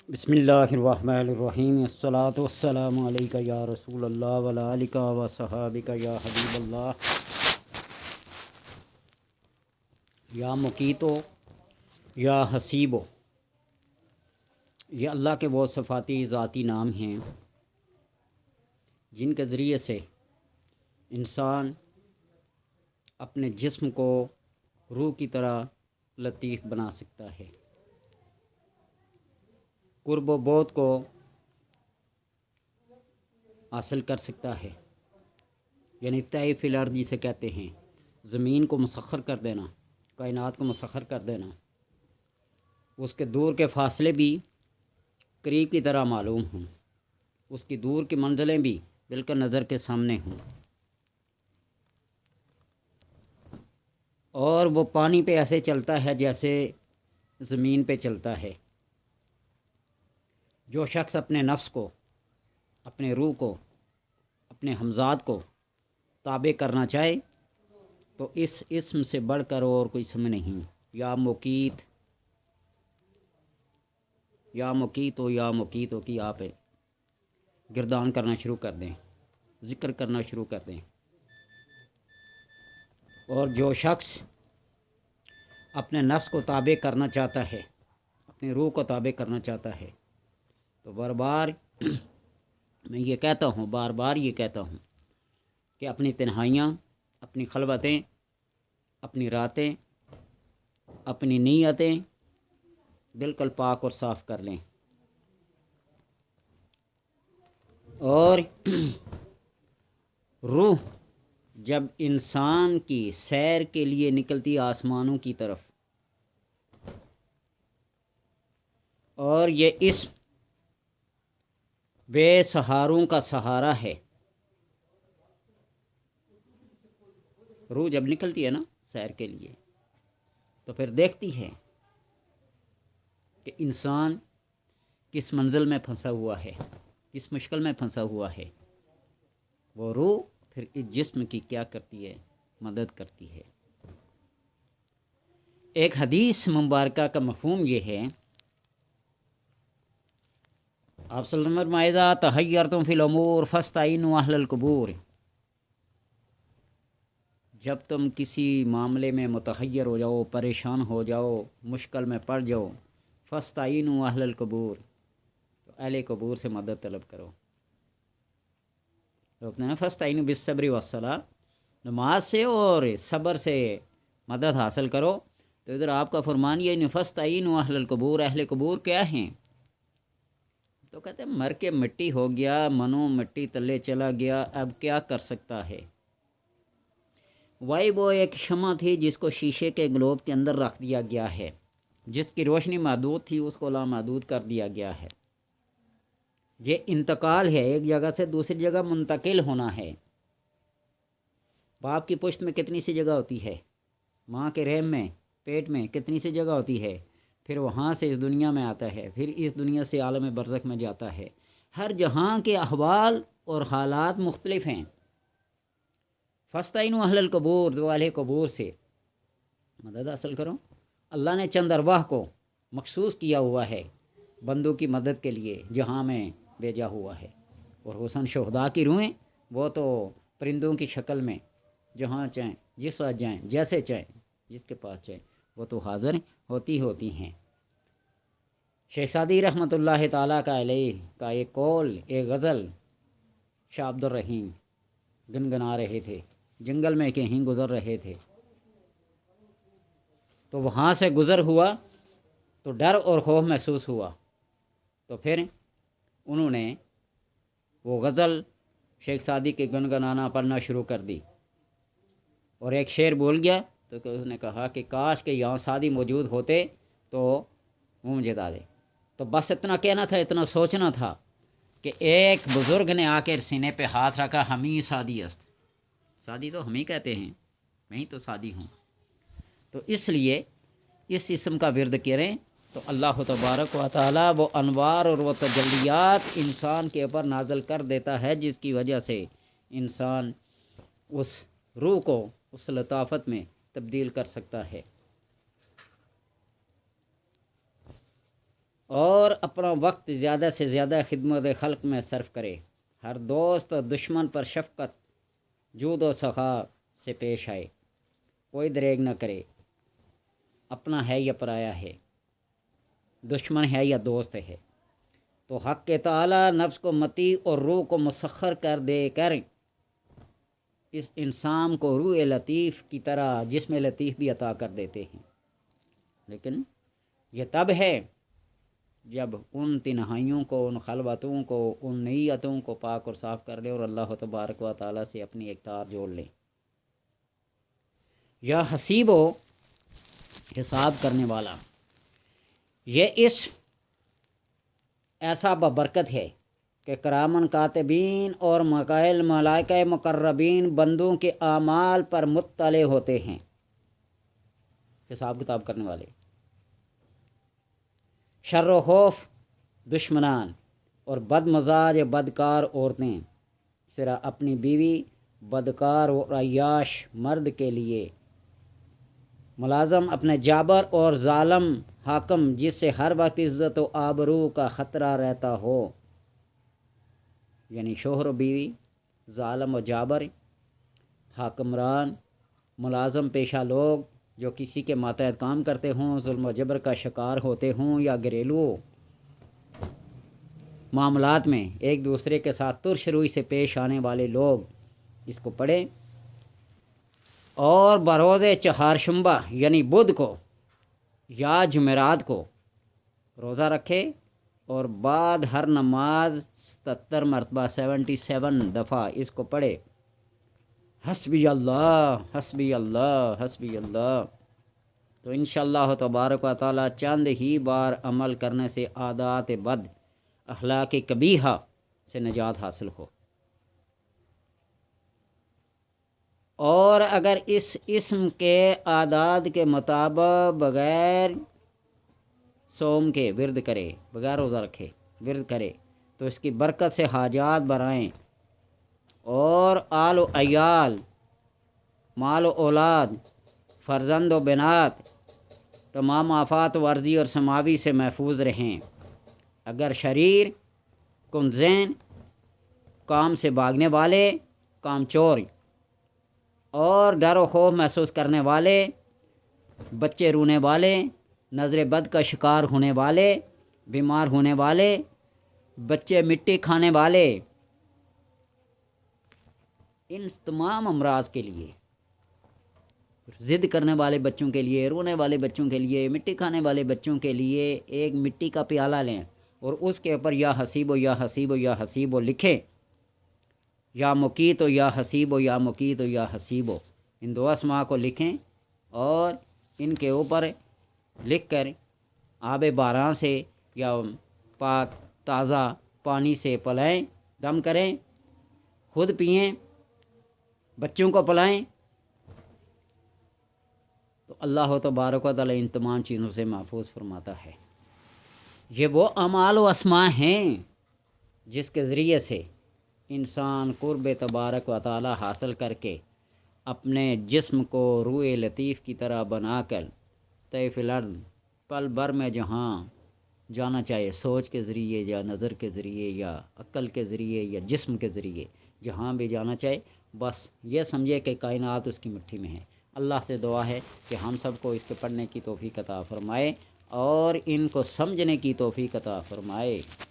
بسم اللہ الرحمن الرحیم الصلاۃ والسلام علیکہ یا رسول اللہ وعلی آلکہ و صحابکہ یا حبیب اللہ یا مقیتو یا حسیبو۔ یہ اللہ کے وہ صفاتی ذاتی نام ہیں جن کے ذریعے سے انسان اپنے جسم کو روح کی طرح لطیف بنا سکتا ہے، قرب و بعد کو حاصل کر سکتا ہے، یعنی طے فی الارض جسے کہتے ہیں، زمین کو مسخر کر دینا، کائنات کو مسخر کر دینا، اس کے دور کے فاصلے بھی قریب کی طرح معلوم ہوں، اس کی دور کی منزلیں بھی بالکل نظر کے سامنے ہوں، اور وہ پانی پہ ایسے چلتا ہے جیسے زمین پہ چلتا ہے۔ جو شخص اپنے نفس کو، اپنے روح کو، اپنے ہمزاد کو تابع کرنا چاہے تو اس اسم سے بڑھ کر اور کوئی اسم نہیں۔ یا مقیت، یا مقیت ہو، یا مقیت ہو کی آپ گردان کرنا شروع کر دیں، ذکر کرنا شروع کر دیں۔ اور جو شخص اپنے نفس کو تابع کرنا چاہتا ہے، اپنے روح کو تابع کرنا چاہتا ہے، تو بار بار میں یہ کہتا ہوں، بار بار یہ کہتا ہوں کہ اپنی تنہائیاں، اپنی خلوتیں، اپنی راتیں، اپنی نیتیں بالکل پاک اور صاف کر لیں، اور روح جب انسان کی سیر کے لیے نکلتی آسمانوں کی طرف، اور یہ اسم بے سہاروں کا سہارا ہے۔ روح جب نکلتی ہے نا سیر کے لیے تو پھر دیکھتی ہے کہ انسان کس منزل میں پھنسا ہوا ہے، کس مشکل میں پھنسا ہوا ہے، وہ روح پھر اس جسم کی کیا کرتی ہے؟ مدد کرتی ہے۔ ایک حدیث مبارکہ کا مفہوم یہ ہے، آپ صلی اللہ علیہ وسلم اذا تحیرتم فی الامور فاستعینوا اہل القبور، جب تم کسی معاملے میں متحیر ہو جاؤ، پریشان ہو جاؤ، مشکل میں پڑ جاؤ، فاستعینوا اہل القبور، تو اہل قبور سے مدد طلب کرو۔ لوگ نے فاستعینوا بالصبر والصلاۃ، نماز سے اور صبر سے مدد حاصل کرو۔ تو ادھر آپ کا فرمان یہ فاستعینوا اہل القبور، اہل قبور کیا ہیں؟ تو کہتے ہیں مر کے مٹی ہو گیا، منو مٹی تلے چلا گیا، اب کیا کر سکتا ہے؟ وہ ایک شمع تھی جس کو شیشے کے گلوب کے اندر رکھ دیا گیا ہے، جس کی روشنی محدود تھی اس کو لامحدود کر دیا گیا ہے۔ یہ انتقال ہے، ایک جگہ سے دوسری جگہ منتقل ہونا ہے۔ باپ کی پشت میں کتنی سی جگہ ہوتی ہے، ماں کے رحم میں، پیٹ میں کتنی سی جگہ ہوتی ہے، پھر وہاں سے اس دنیا میں آتا ہے، پھر اس دنیا سے عالم برزخ میں جاتا ہے۔ ہر جہاں کے احوال اور حالات مختلف ہیں۔ فاستعینوا اہل القبور، جو اہل قبور سے مدد حاصل کرو۔ اللہ نے چند ارواح کو مخصوص کیا ہوا ہے بندوں کی مدد کے لیے، جہاں میں بھیجا ہوا ہے، اور حسن شہداء کی روحیں وہ تو پرندوں کی شکل میں جہاں چاہیں، جس وقت جائیں، جیسے چاہیں، جس کے پاس چاہیں، وہ تو حاضر ہوتی ہیں۔ شیخ سعدی رحمۃ اللہ تعالیٰ کا علیہ کا ایک قول، ایک غزل شاہ عبد الرحیم گنگنا رہے تھے، جنگل میں کہیں گزر رہے تھے، تو وہاں سے گزر ہوا تو ڈر اور خوف محسوس ہوا، تو پھر انہوں نے وہ غزل شیخ سعدی کے گنگنانا پڑھنا شروع کر دی، اور ایک شعر بول گیا تو اس نے کہا کہ کاش کہ یہاں سعدی موجود ہوتے تو وہ مجھے بتا دے۔ تو بس اتنا کہنا تھا، اتنا سوچنا تھا کہ ایک بزرگ نے آ کے سینے پہ ہاتھ رکھا، ہمیں سعدی است، سعدی تو ہم ہی کہتے ہیں، میں ہی تو سعدی ہوں۔ تو اس لیے اس اسم کا ورد کریں تو اللہ تبارک و تعالی وہ انوار اور وہ تجلیات انسان کے اوپر نازل کر دیتا ہے، جس کی وجہ سے انسان اس روح کو اس لطافت میں تبدیل کر سکتا ہے۔ اور اپنا وقت زیادہ سے زیادہ خدمت خلق میں صرف کرے، ہر دوست اور دشمن پر شفقت، جود و سخا سے پیش آئے، کوئی دریغ نہ کرے، اپنا ہے یا پرایا ہے، دشمن ہے یا دوست ہے، تو حق کے تعالی نفس کو متی اور روح کو مسخر کر دے کر اس انسان کو روح لطیف کی طرح جسم لطیف بھی عطا کر دیتے ہیں، لیکن یہ تب ہے جب ان تنہائیوں کو، ان خلوتوں کو، ان نیتوں کو پاک اور صاف کر لے اور اللہ تبارک و تعالی سے اپنی ایک تار جوڑ لے۔ یا حسیب و حساب کرنے والا، یہ اس ایسا ببرکت ہے کہ کرامن کاتبین اور مقائل ملائکہ مقربین بندوں کے اعمال پر مطلع ہوتے ہیں، حساب کتاب کرنے والے۔ شر و خوف دشمنان اور بد مزاج بدکار عورتیں صرف اپنی بیوی بدکار اور عیاش مرد کے لیے، ملازم اپنے جابر اور ظالم حاکم جس سے ہر وقت عزت و آبرو کا خطرہ رہتا ہو، یعنی شوہر و بیوی، ظالم و جابر، حاکمران، ملازم پیشہ لوگ جو کسی کے ماتحت کام کرتے ہوں، ظلم و جبر کا شکار ہوتے ہوں، یا گھریلو معاملات میں ایک دوسرے کے ساتھ ترش روی سے پیش آنے والے لوگ اس کو پڑھیں، اور بروز چہارشنبہ یعنی بدھ کو یا جمعرات کو روزہ رکھے، اور بعد ہر نماز 77 مرتبہ 77 دفعہ اس کو پڑھے، حسبی اللہ حسبی اللہ حسبی اللہ، تو انشاءاللہ تبارک و تعالی چند ہی بار عمل کرنے سے عادات بد، اخلاق قبیحہ سے نجات حاصل ہو۔ اور اگر اس اسم کے عادات کے مطابق بغیر صوم کے ورد کرے، بغیر روزہ رکھے ورد کرے، تو اس کی برکت سے حاجات برائیں، اور آل و عیال، مال و اولاد، فرزند و بنات، تمام آفات و عرضی اور سماوی سے محفوظ رہیں۔ اگر شریر، کنزین، کام سے بھاگنے والے، کام چور، اور ڈر و خوف محسوس کرنے والے، بچے رونے والے، نظر بد کا شکار ہونے والے، بیمار ہونے والے، بچے مٹی کھانے والے، ان تمام امراض کے لیے، ضد کرنے والے بچوں کے لیے، رونے والے بچوں کے لیے، مٹی کھانے والے بچوں کے لیے ایک مٹی کا پیالہ لیں اور اس کے اوپر یا حسیب و یا حسیب و یا حسیب و لکھیں، یا مقیت و یا حسیب و یا مقیت و یا حسیب و، ان دو اسماء کو لکھیں اور ان کے اوپر لکھ کر آب باران سے یا پاک تازہ پانی سے پلائیں، دم کریں، خود پئیں، بچوں کو پلائیں، تو اللہ تبارک و تعالی ان تمام چیزوں سے محفوظ فرماتا ہے۔ یہ وہ اعمال و اسماء ہیں جس کے ذریعے سے انسان قرب تبارک و تعالی حاصل کر کے اپنے جسم کو روح لطیف کی طرح بنا کر طیف الارض، پل بھر میں جہاں جانا چاہے، سوچ کے ذریعے یا نظر کے ذریعے یا عقل کے ذریعے یا جسم کے ذریعے جہاں بھی جانا چاہے، بس یہ سمجھے کہ کائنات اس کی مٹھی میں ہے۔ اللہ سے دعا ہے کہ ہم سب کو اس کے پڑھنے کی توفیق عطا فرمائے اور ان کو سمجھنے کی توفیق عطا فرمائے۔